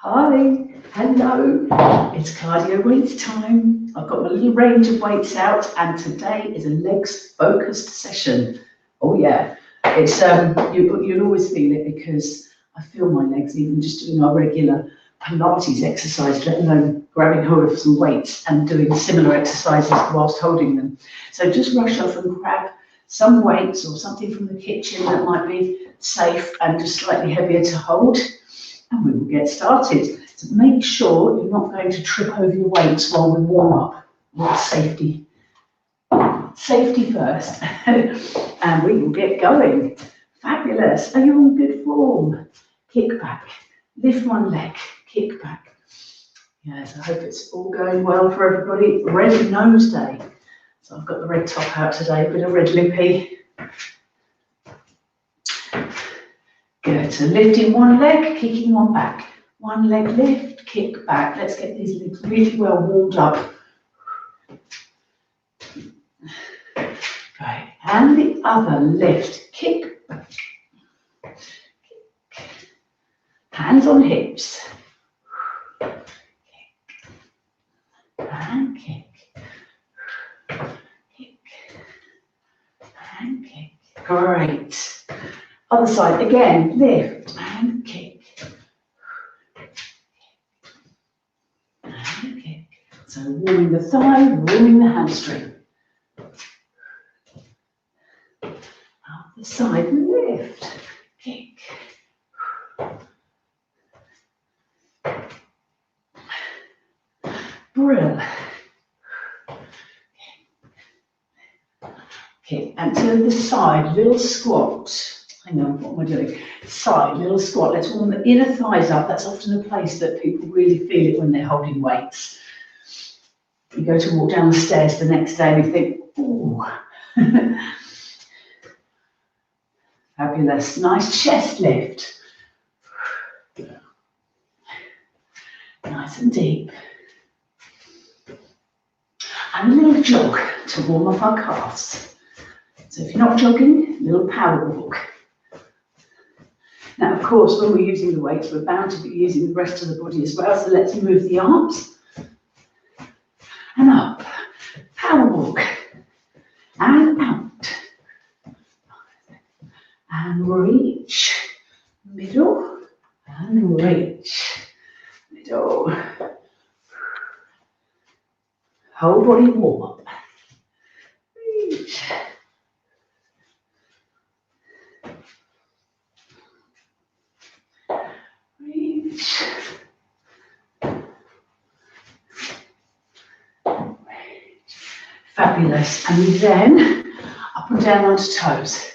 Hi, hello, it's cardio weights time. I've got my little range of weights out and today is a legs focused session. Oh yeah, it's you'll always feel it because I feel my legs even just doing our regular Pilates exercise, let alone grabbing hold of some weights and doing similar exercises whilst holding them. So just rush off and grab some weights or something from the kitchen that might be safe and just slightly heavier to hold. And we will get started. So make sure you're not going to trip over your weights while we warm up. With safety. Safety first. And we will get going. Fabulous. Are you on good form? Kick back. Lift one leg. Kick back. Yes, I hope it's all going well for everybody. Red nose day. So I've got the red top out today, a bit of red lippy. Good, so lifting one leg, kicking one back. One leg lift, kick back. Let's get these legs really well warmed up. Right, and the other lift, kick back. Kick. Hands on hips. Kick. And kick. Kick. And kick. Great. Other side, again, lift and kick. And kick. So warming the thigh, warming the hamstring. Other side, lift, kick. Brilliant. Kick. And to the side, little squat. Hang on, what am I doing? Side, little squat. Let's warm the inner thighs up. That's often a place that people really feel it when they're holding weights. You go to walk down the stairs the next day and you think, ooh. Fabulous. Nice chest lift. Nice and deep. And a little jog to warm up our calves. So if you're not jogging, a little power walk. Now, of course, when we're using the weights, we're bound to be using the rest of the body as well. So let's move the arms and up, power walk, and out, and reach, middle, and reach, middle. Whole body warm up, reach. Fabulous. And then up and down onto toes.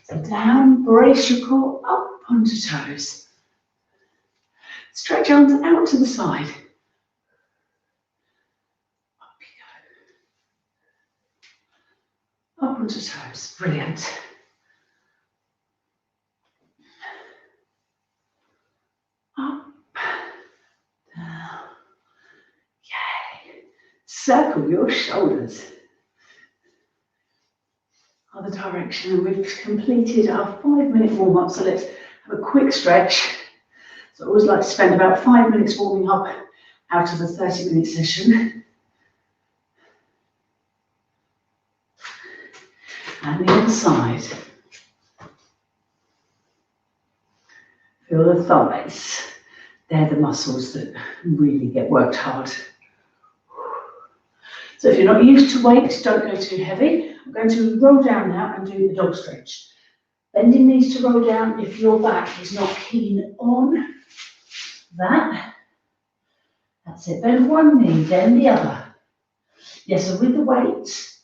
So down, brace your core, up onto toes. Stretch arms out to the side. Up you go. Up onto toes. Brilliant. Up, down. Yay. Circle your shoulders. Other direction, and we've completed our 5-minute warm-up, so let's have a quick stretch. So I always like to spend about 5 minutes warming up out of a 30-minute session. And the other side. Feel the thighs. They're the muscles that really get worked hard. So if you're not used to weight, don't go too heavy. I'm going to roll down now and do the dog stretch. Bending knees to roll down if your back is not keen on that. That's it. Bend one knee, then the other. Yes, so with the weights,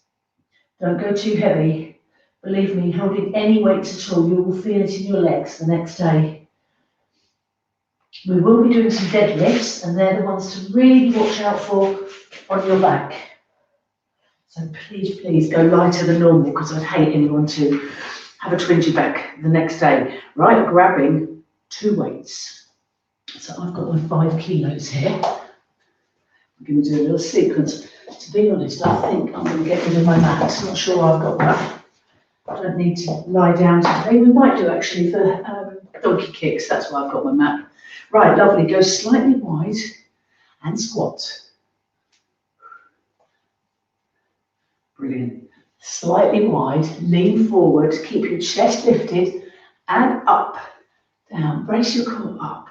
don't go too heavy. Believe me, holding any weights at all, you will feel it in your legs the next day. We will be doing some deadlifts, and they're the ones to really watch out for on your back. So please, please go lighter than normal because I'd hate anyone to have a twingy back the next day. Right, grabbing 2 weights. So I've got my 5 kilos here. I'm going to do a little sequence. To be honest, I think I'm going to get rid of my mat. I'm not sure I've got that. I don't need to lie down today. We might do actually for donkey kicks, that's why I've got my mat. Right, lovely, go slightly wide and squat. Brilliant. Slightly wide, lean forward, keep your chest lifted and up, down, brace your core up.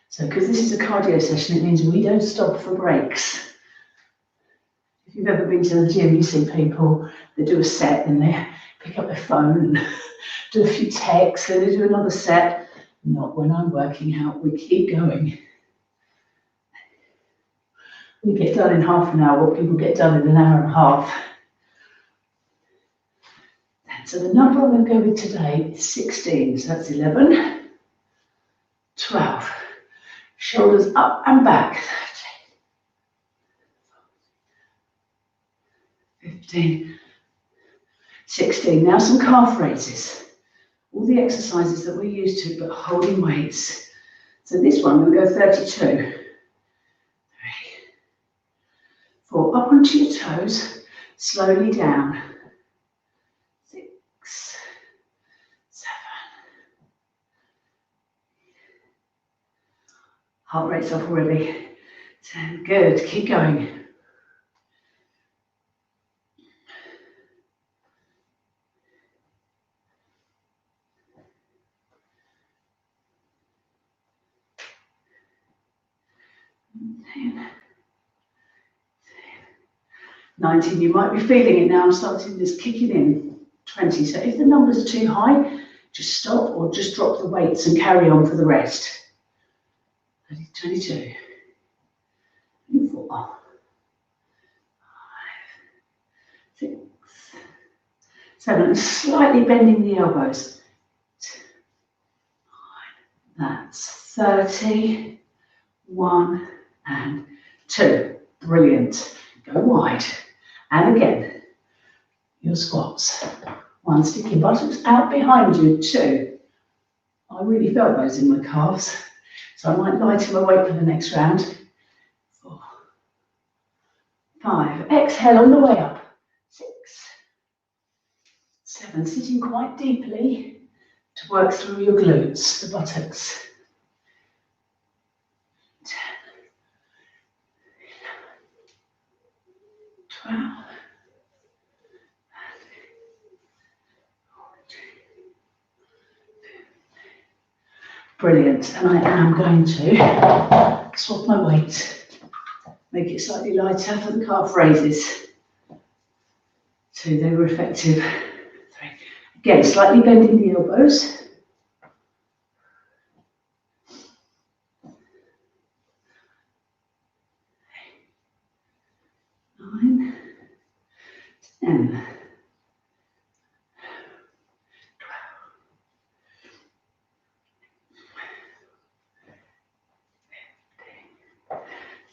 So because this is a cardio session, it means we don't stop for breaks. If you've ever been to the gym, you see people, they do a set and they pick up their phone and do a few texts and they do another set. Not when I'm working out, we keep going. We get done in half an hour, what people get done in an hour and a half. And so the number I'm going to go with today is 16. So that's 11, 12. Shoulders up and back. 13, 15, 16. Now some calf raises. All the exercises that we're used to, but holding weights. So this one, I'm going to go 32. 3, 4, up onto your toes, slowly down. 6, 7. Heart rate's off already. 10, good, keep going. 19, you might be feeling it now. I'm starting this kicking in. 20, so if the numbers are too high, just stop or just drop the weights and carry on for the rest. 22, 24, 5, 6, 7, and slightly bending the elbows. 9, that's 30, 1 and 2. Brilliant. Go wide. And again, your squats. 1, stick your buttocks out behind you. 2. I really felt those in my calves, so I might lighten my weight for the next round. 4, 5. Exhale on the way up. 6, 7. Sitting quite deeply to work through your glutes, the buttocks. 10, 12. Brilliant, and I am going to swap my weight, make it slightly lighter for the calf raises. 2, they were effective. 3, again, slightly bending the elbows. 9, 10,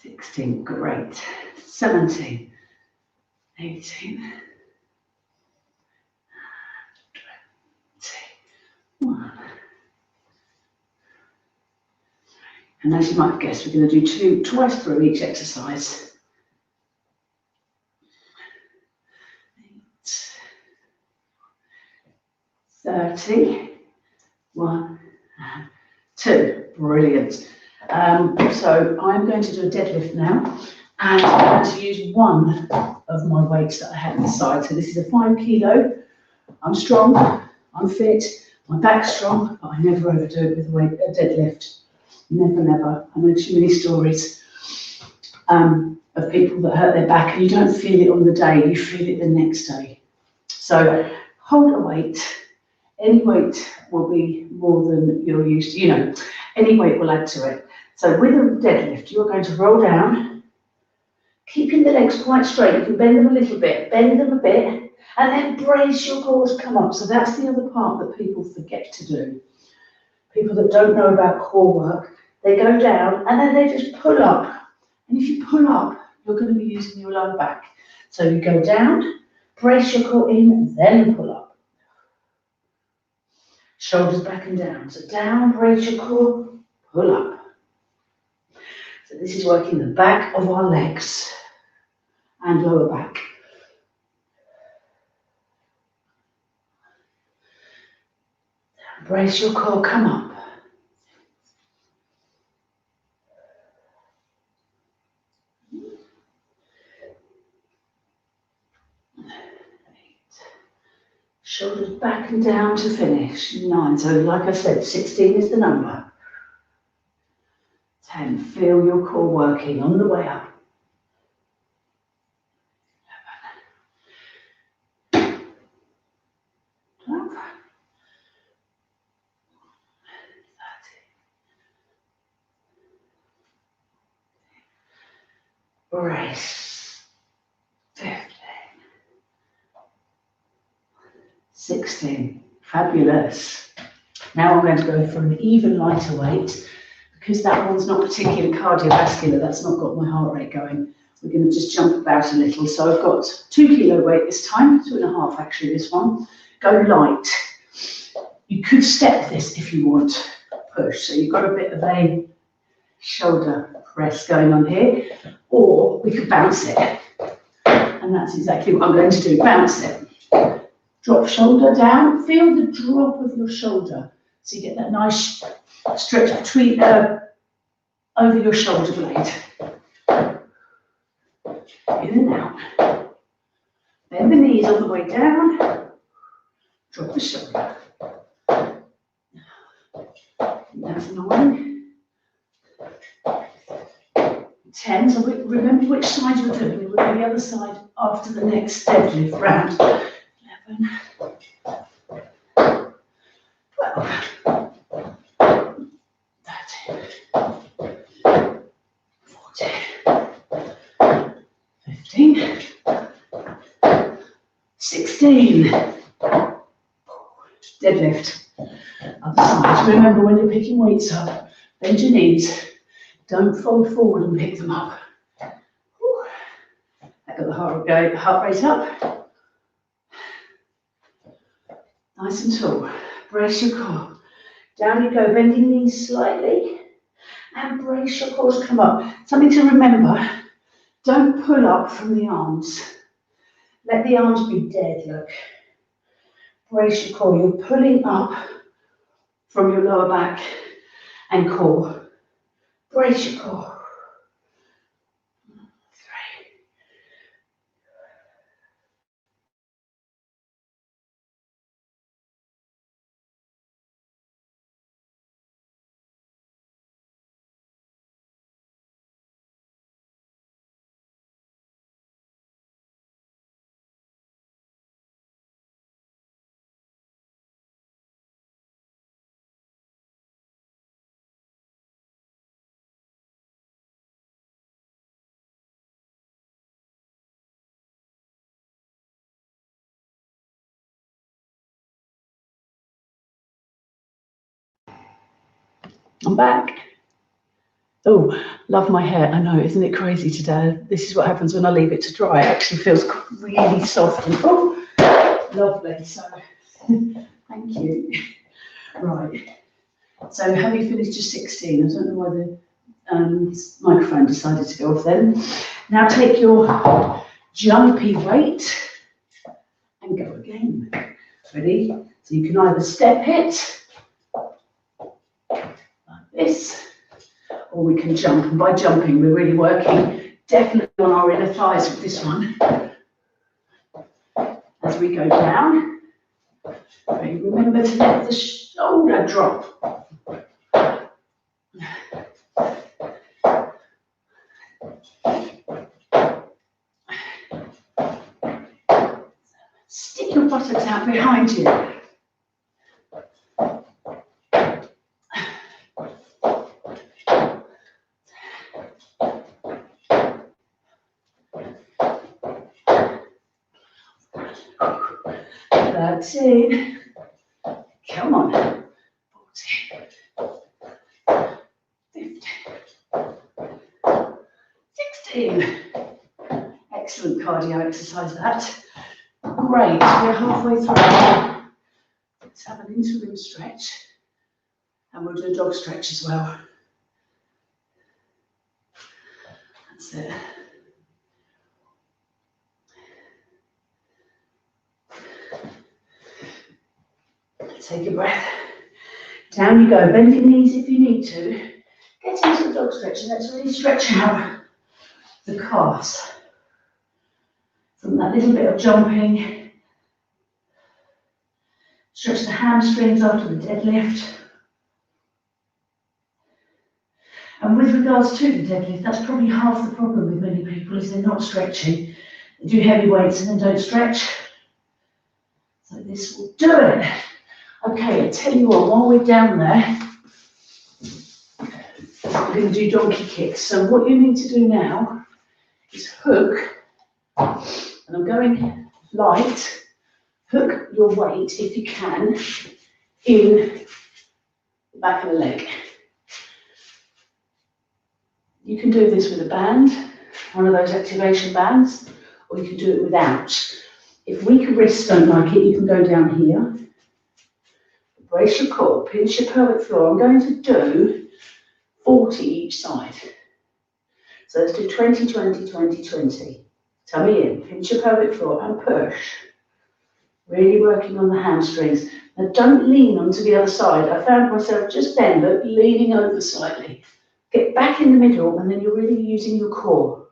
16, great. 17, 18, 21. And as you might have guessed, we're going to do twice through each exercise. 8, 30, 1 and 2. Brilliant. So I'm going to do a deadlift now, and I'm going to use one of my weights that I had on the side. So this is a 5 kilo. I'm strong, I'm fit, my back's strong, but I never overdo it with a deadlift. Never, never. I know too many stories of people that hurt their back and you don't feel it on the day, you feel it the next day. So hold a weight. Any weight will be more than you're used to, any weight will add to it. So with a deadlift, you're going to roll down, keeping the legs quite straight. You can bend them a little bit, bend them a bit, and then brace your core to come up. So that's the other part that people forget to do. People that don't know about core work, they go down and then they just pull up. And if you pull up, you're going to be using your lower back. So you go down, brace your core in, then pull up. Shoulders back and down. So down, brace your core, pull up. So this is working the back of our legs and lower back. Brace your core, come up. Shoulders back and down to finish. 9. So like I said, 16 is the number. 10. Feel your core working on the way up. 11. 12. 13. Brace. 15. 16. Fabulous. Now I'm going to go for an even lighter weight because that one's not particularly cardiovascular. That's not got my heart rate going. We're going to just jump about a little. So I've got 2 kilo weight this time, 2.5 actually this one. Go light. You could step this if you want. Push. So you've got a bit of a shoulder press going on here, or we could bounce it. And that's exactly what I'm going to do. Bounce it. Drop shoulder down. Feel the drop of your shoulder. So you get that nice stretch between over your shoulder blade. In and out. Bend the knees on the way down. Drop the shoulder. That's 9. 10. So remember which side you're doing. We'll do the other side after the next deadlift round. 11. 12. 13. 14. 15. 16. Deadlift. Other side. Remember when you're picking weights up, bend your knees. Don't fold forward and pick them up. Whew. I got the heart rate up. Nice and tall. Brace your core. Down you go, bending knees slightly. And brace your core to come up. Something to remember. Don't pull up from the arms. Let the arms be dead, look. Brace your core. You're pulling up from your lower back and core. Brace your core. 3. I'm back. Oh, love my hair. I know, isn't it crazy today? This is what happens when I leave it to dry. It actually feels really soft and lovely. So, thank you. Right. So, have you finished your 16? I don't know why the microphone decided to go off then. Now take your jumpy weight and go again. Ready? So you can either step it like this, or we can jump. And by jumping, we're really working definitely on our inner thighs with this one. As we go down, remember to let the shoulder drop. Stick your buttocks out behind you. That's it. Come on. 14. 15. 16. Excellent cardio exercise that. Great, we're halfway through. Let's have an interim stretch. And we'll do a dog stretch as well. That's it. Take a breath. Down you go, bend your knees if you need to. Get into the dog stretch and let's really stretch out the calves. From that little bit of jumping, stretch the hamstrings after the deadlift. And with regards to the deadlift, that's probably half the problem with many people is they're not stretching. They do heavy weights and then don't stretch. So this will do it. Okay, I tell you what, while we're down there, we're going to do donkey kicks. So what you need to do now is hook, and I'm going light, hook your weight, if you can, in the back of the leg. You can do this with a band, one of those activation bands, or you can do it without. If weak wrists don't like it, you can go down here. Brace your core, pinch your pelvic floor. I'm going to do 40 each side. So let's do 20, 20, 20, 20. Tummy in, pinch your pelvic floor and push. Really working on the hamstrings. Now don't lean onto the other side. I found myself just then, but leaning over slightly. Get back in the middle and then you're really using your core.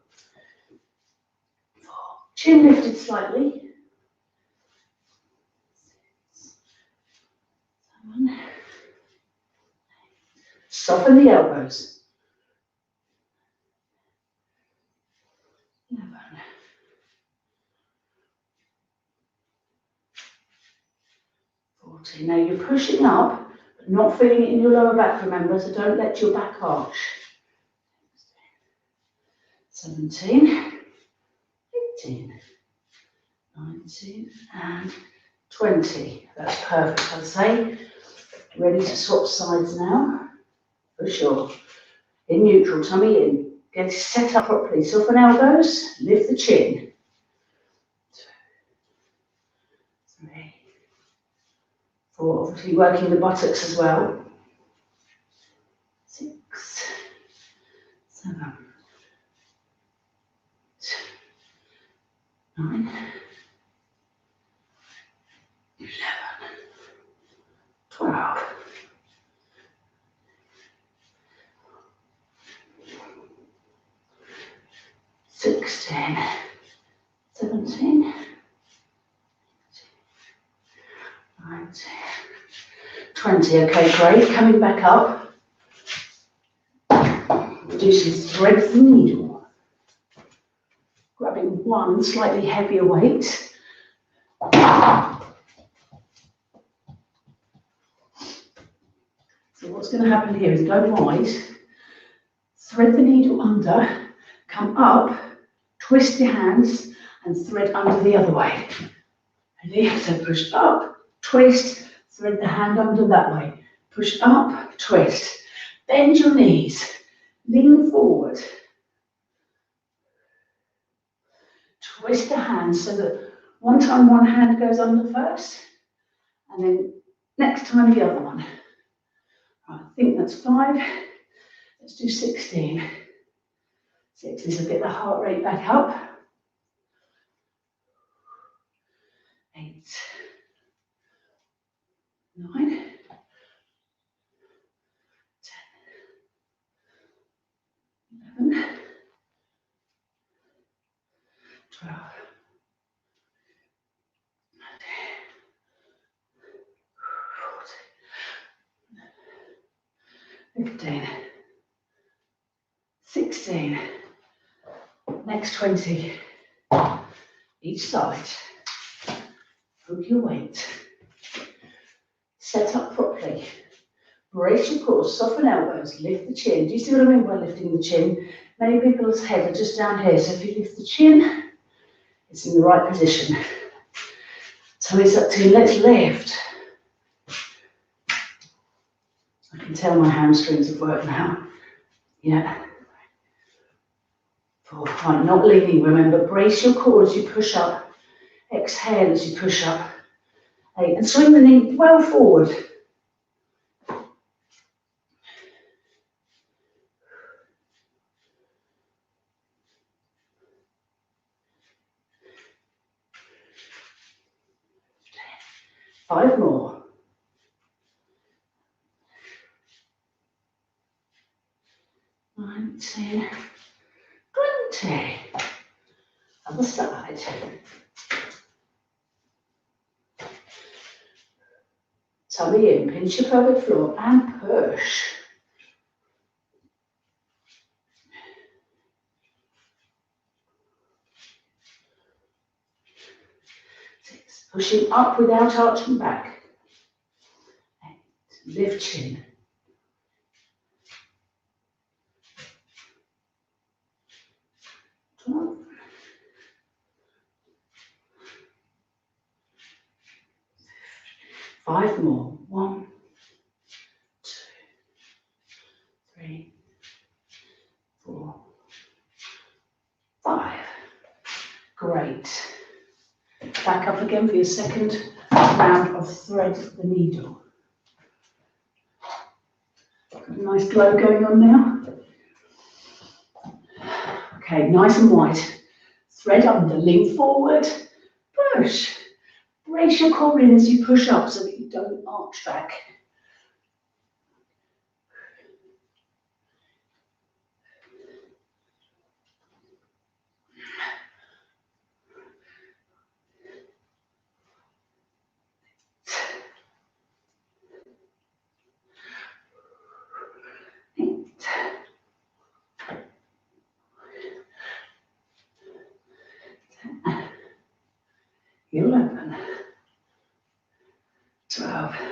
Chin lifted slightly. Soften the elbows. 11. 14. Now you're pushing up, but not feeling it in your lower back, remember, so don't let your back arch. 17, 18, 19, and 20. That's perfect, I'd say. Ready to swap sides now, for sure. In neutral, tummy in. Get set up properly. Soften elbows, lift the chin. 2, 3, 4. Obviously working the buttocks as well. 6, 7, 8, 9, 11, 12. 16, 17, 19, 20. Okay, great. Coming back up. Do some thread the needle. Grabbing one slightly heavier weight. So what's going to happen here is go wide, thread the needle under, come up, twist your hands and thread under the other way. Ready? So push up, twist, thread the hand under that way. Push up, twist. Bend your knees, lean forward. Twist the hands so that one time one hand goes under first, and then next time the other one. I think that's 5. Let's do 16. 6. This will get the heart rate back up. 8, 9, 10, 11, 12, 15, 16. Next 20. Each side. Hook your weight. Set up properly. Brace your core, soften elbows, lift the chin. Do you see what I mean by lifting the chin? Many people's head are just down here, so if you lift the chin, it's in the right position. So it's up to you. Let's lift. I can tell my hamstrings have worked now. Yeah. 4. Right, not leaning. Remember, brace your core as you push up. Exhale as you push up. 8. And swing the knee well forward. 5 more. 19, 20. Other side. Tummy in, pinch your pelvic floor and push. 6, pushing up without arching back. 8, lift chin. 12. 5 more. 1, 2, 3, 4, 5. Great. Back up again for your second round of thread the needle. Got a nice glow going on now. Okay, nice and wide. Thread under, lean forward, push. Brace your core in as you push up so that you don't arch back. Heel open. 12, 13,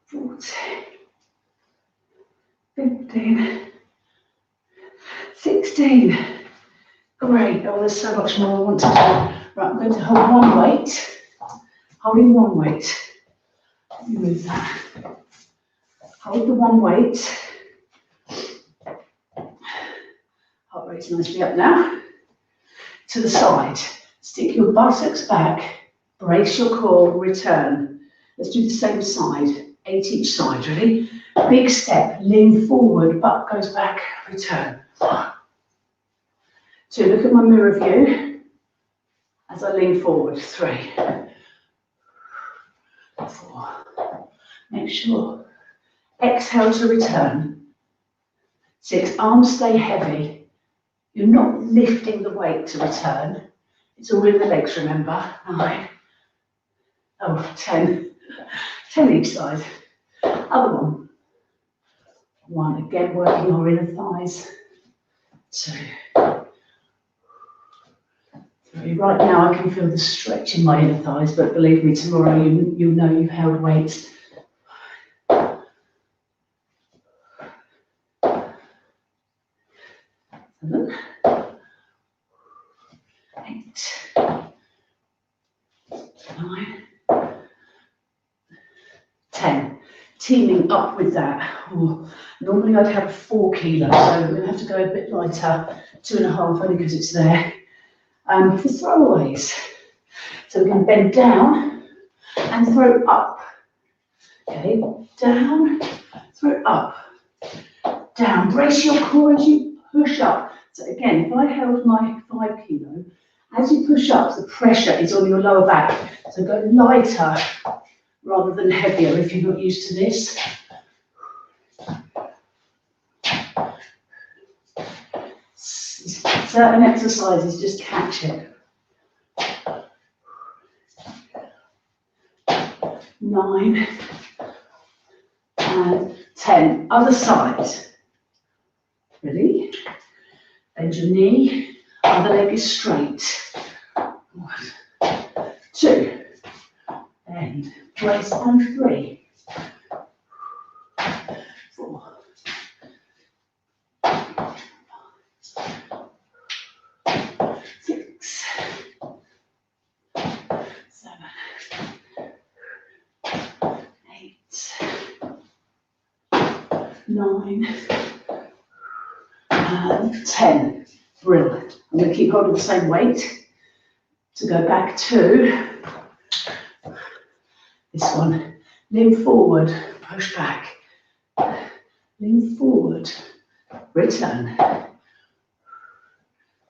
14, 15, 16. Great. Oh, there's so much more I want to do. Right, I'm going to hold one weight. Holding one weight. Let me move that. Hold the one weight. Heart rate's nicely up now. To the side. Stick your buttocks back. Brace your core. Return. Let's do the same side. 8 each side. Ready? Big step. Lean forward. Butt goes back. Return. 2. Look at my mirror view as I lean forward. 3, 4. Make sure. Exhale to return. 6. Arms stay heavy. You're not lifting the weight to return. It's all in the legs, remember. 9. Oh, 10. 10 each side. Other one. 1. Again, working your inner thighs. 2. 3. Right now I can feel the stretch in my inner thighs, but believe me, tomorrow you'll know you've held weights. 7, 8, 9, 10. Teaming up with that. Oh, normally I'd have 4 kilos, so I'm going to have to go a bit lighter, 2.5, only because it's there. For throwaways. So we're going to bend down and throw up. Okay, down, throw up, down. Brace your core as you push up. So again, if I held my 5 kilo, as you push up, the pressure is on your lower back. So go lighter rather than heavier if you're not used to this. Certain exercises, just catch it. 9 and 10. Other side. Ready? Bend your knee. Other leg is straight. 1, 2. Bend. Brace on 3. 4. 6. 7. 8. 9 and 10. Brilliant. I'm going to keep holding the same weight to go back to this one. Lean forward, push back. Lean forward, return.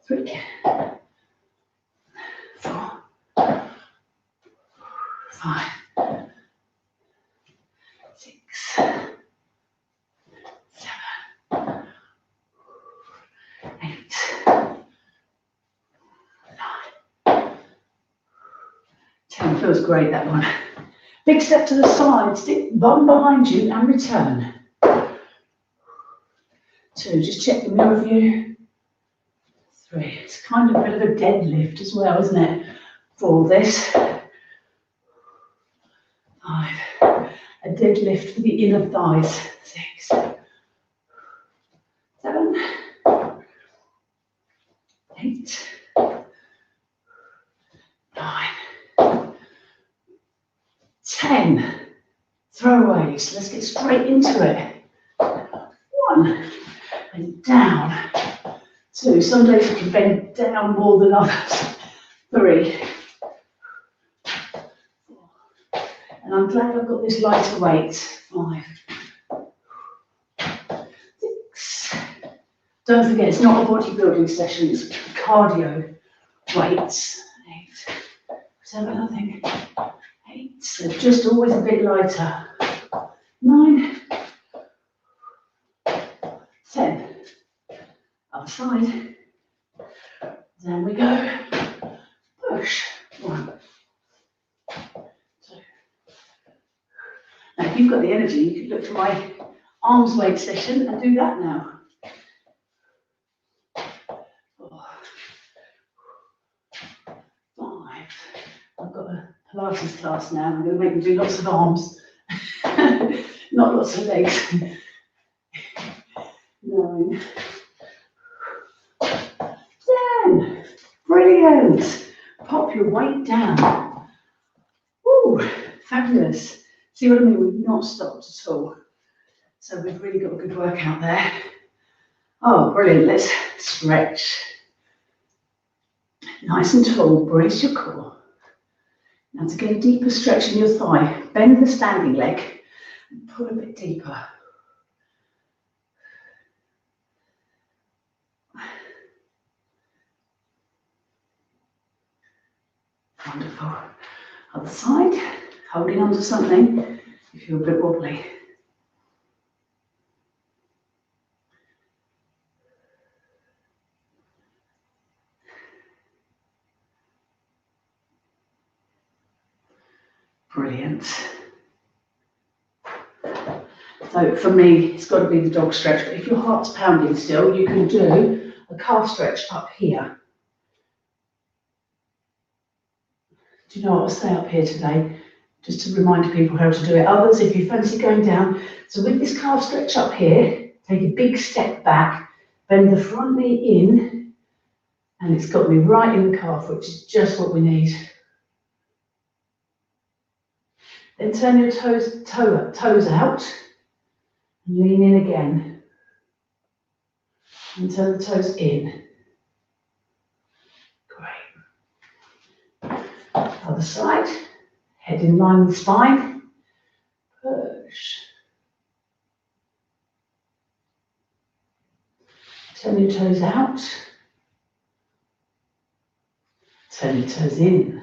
3, 4, 5, 6, 10, feels great, that one. Big step to the side, stick one behind you and return. 2, just check the mirror view. 3, it's kind of a bit of a deadlift as well, isn't it, for all this. 5, a deadlift for the inner thighs. 6, 7, 8, 9, 10. Throwaways. Let's get straight into it. 1, and down. 2, some days you can bend down more than others. 3, 4, and I'm glad I've got this lighter weight. 5, 6. Don't forget, it's not a bodybuilding session, it's cardio weights. 8, 7, I think. 8, so just always a bit lighter. 9, 10. Other side. Down we go. Push. 1, 2. Now, if you've got the energy, you could look to my arms weight session and do that now. 4, 5. I've got a Pilates class now. I'm going to make them do lots of arms, not lots of legs. 9, 10. Brilliant. Pop your weight down. Ooh, fabulous. See what I mean? We've not stopped at all. So we've really got a good workout there. Oh, brilliant. Let's stretch. Nice and tall. Brace your core. Now to get a deeper stretch in your thigh, bend the standing leg and pull a bit deeper. Wonderful. Other side, holding onto something if you're a bit wobbly. Brilliant. So for me, it's got to be the dog stretch, but if your heart's pounding still, you can do a calf stretch up here. Do you know what? I'll stay up here today, just to remind people how to do it. Others, if you fancy going down. So with this calf stretch up here, take a big step back, bend the front knee in, and it's got me right in the calf, which is just what we need. Then turn your toes out, and lean in again. And turn the toes in. Great. Other side, head in line with spine. Push. Turn your toes out. Turn your toes in.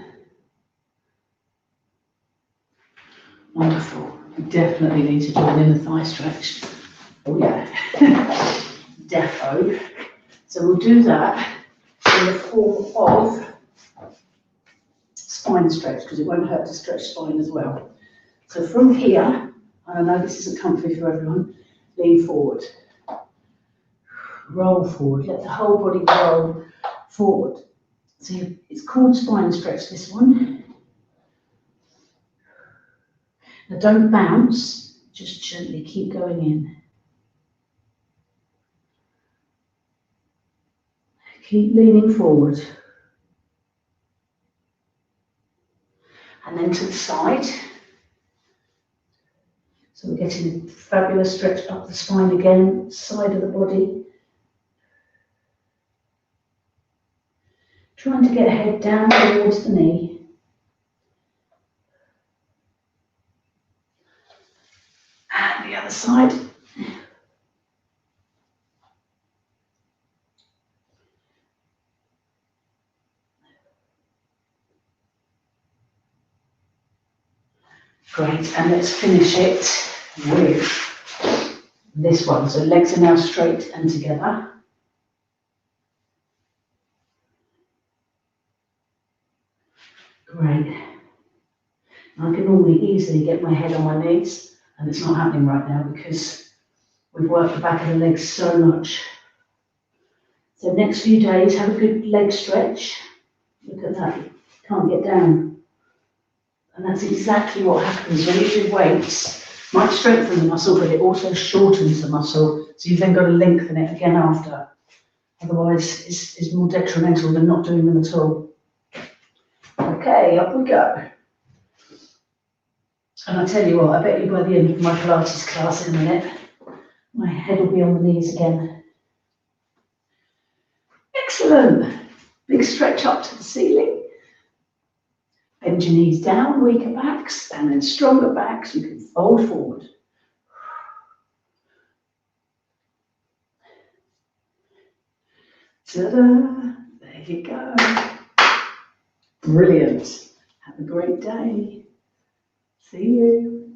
Wonderful. You definitely need to do an inner thigh stretch. Oh yeah. Defo. So we'll do that in the form of spine stretch, because it won't hurt to stretch spine as well. So from here, and I know this isn't comfy for everyone, lean forward. Roll forward. Let the whole body roll forward. So it's called spine stretch, this one. Now don't bounce, just gently keep going in. Keep leaning forward. And then to the side. So we're getting a fabulous stretch up the spine again, side of the body. Trying to get head down towards the knee. And the other side. Great, and let's finish it with this one. So legs are now straight and together. Great. I can normally easily get my head on my knees, and it's not happening right now because we've worked the back of the legs so much. So next few days, have a good leg stretch. Look at that, can't get down. And that's exactly what happens when you do weights. Might strengthen the muscle, but it also shortens the muscle. So you've then got to lengthen it again after. Otherwise, it's more detrimental than not doing them at all. Okay, up we go. And I tell you what, I bet you by the end of my Pilates class in a minute, my head will be on the knees again. Excellent. Big stretch up to the ceiling. Bend your knees down, weaker backs, and then stronger backs. You can fold forward. Ta-da! There you go. Brilliant. Have a great day. See you.